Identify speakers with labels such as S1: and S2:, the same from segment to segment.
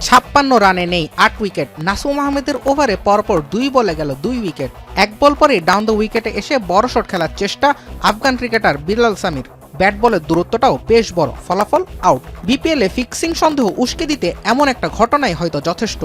S1: 56 রানে নেই 8 উইকেট। নাসুম আহমেদের ওভারে পরপর 2 বলে গেল 2 উইকেট। এক বল পরে ডাউন দ্য উইকেটে এসে বড় শট খেলার চেষ্টা আফগান ক্রিকেটার বিলাল সামির। ব্যাট বলের দূরত্বটাও বেশ বড়, ফলাফল আউট। বিপিএলে ফিক্সিং সন্দেহ উস্কে দিতে এমন একটা ঘটনাই হয়তো যথেষ্ট।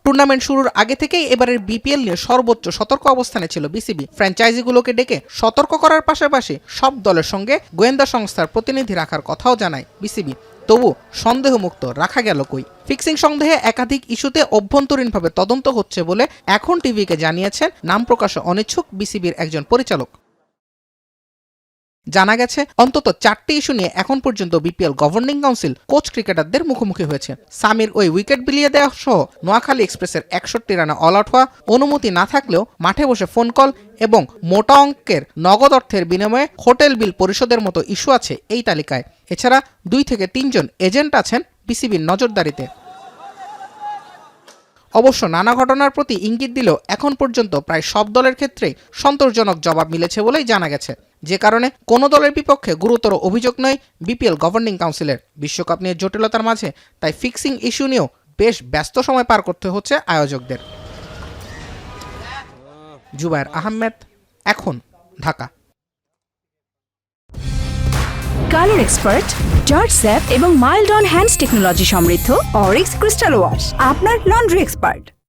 S1: টুর্নামেন্ট শুরুর আগে থেকেই এবারের বিপিএল নিয়ে সর্বোচ্চ সতর্ক অবস্থানে ছিল বিসিবি। ফ্র্যাঞ্চাইজিগুলোকে ডেকে সতর্ক করার পাশাপাশি সব দলের সঙ্গে গোয়েন্দা সংস্থার প্রতিনিধি রাখার কথাও জানায় বিসিবি। তবু সন্দেহমুক্ত রাখা গেল কই? ফিক্সিং সন্দেহে একাধিক ইস্যুতে অভ্যন্তরীণভাবে তদন্ত হচ্ছে বলে এখন টিভিকে জানিয়েছেন নাম প্রকাশে অনিচ্ছুক বিসিবির একজন পরিচালক। জানা গেছে অন্তত 4টি ইস্যু নিয়ে এখন পর্যন্ত বিপিএল গভর্নিং কাউন্সিল কোচ ক্রিকেটারদের মুখোমুখি হয়েছে। সামির ওই উইকেট বিলিয়ে দেওয়া সহ নোয়াখালী এক্সপ্রেসের 61 রানে অল আউট হওয়া, অনুমতি না থাকলেও মাঠে বসে ফোন কল এবং মোটা অঙ্কের নগদ অর্থের বিনিময়ে হোটেল বিল পরিশোধের মতো ইস্যু আছে এই তালিকায়। এছাড়া 2 থেকে 3 জন এজেন্ট আছেন বিসিবির নজরদারিতে। অবশ্য নানা ঘটনার প্রতি ইঙ্গিত দিলেও এখন পর্যন্ত প্রায় সব দলের ক্ষেত্রেই সন্তোষজনক জবাব মিলেছে বলেই জানা গেছে, যে কারণে কোনো দলের বিপক্ষে গুরুতর অভিযোগ নয় বিপিএল গভর্নিং কাউন্সিলের। বিশ্বকাপ নিয়ে জটিলতার মাঝে তাই ফিক্সিং ইস্যু নিয়েও বেশ ব্যস্ত সময় পার করতে হচ্ছে আয়োজকদের। জুবায়ের আহমেদ, এখন, Dhaka.
S2: Colour expert, George sap এবং মাইল্ড অন হ্যান্ডস টেকনোলজি সমৃদ্ধ অরিক্স ক্রিস্টাল ওয়াশ আপনার লন্ড্রি এক্সপার্ট।